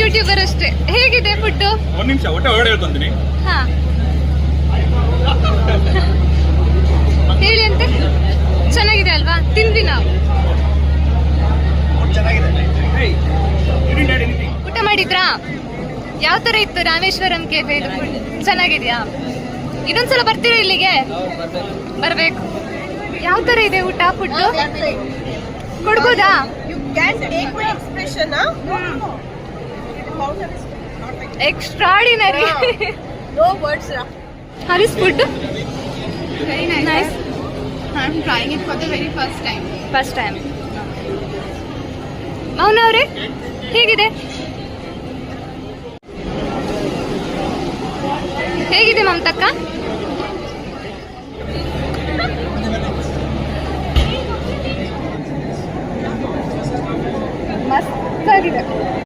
YouTuber ಅಷ್ಟೇ. ಹೇಗಿದೆ food? ಒಂದ್ ನಿಮಿಷ ಹೊಟ್ಟೆ ಹೊರಗಡೆ ಹೇಳ್ಕೊಂತೀನಿ. ಹಾ ಹೇಳಿ ಅಂತೆ. ಚೆನ್ನಾಗಿದೆ ಅಲ್ವಾ? ತಿಂದ್ವಿ ನಾವು. ಊಟ ಮಾಡಿದ್ರಾ? ಯಾವ ತರ ಇತ್ತು ರಾಮೇಶ್ವರಂ ಕೇಫೆ? ಚೆನ್ನಾಗಿದ್ಯಾ? ಇನ್ನೊಂದ್ಸಲ ಬರ್ತೀರಾ ಇಲ್ಲಿಗೆ? ಬರ್ಬೇಕು. ಯಾವ ತರ ಇದೆ ಊಟ ಫುಡ್? ಕೊಡ್ಬೋದಾ? Extraordinary. No words. How is food? Very nice. Nice. I'm trying it for the very first time. First time. ಮೌನ ಅವರೇ ಹೇಗಿದೆ? ಹೇಗಿದೆ ಮಮತಕ್ಕ? ಮಸ್ತ್ ಆಗಿದೆ.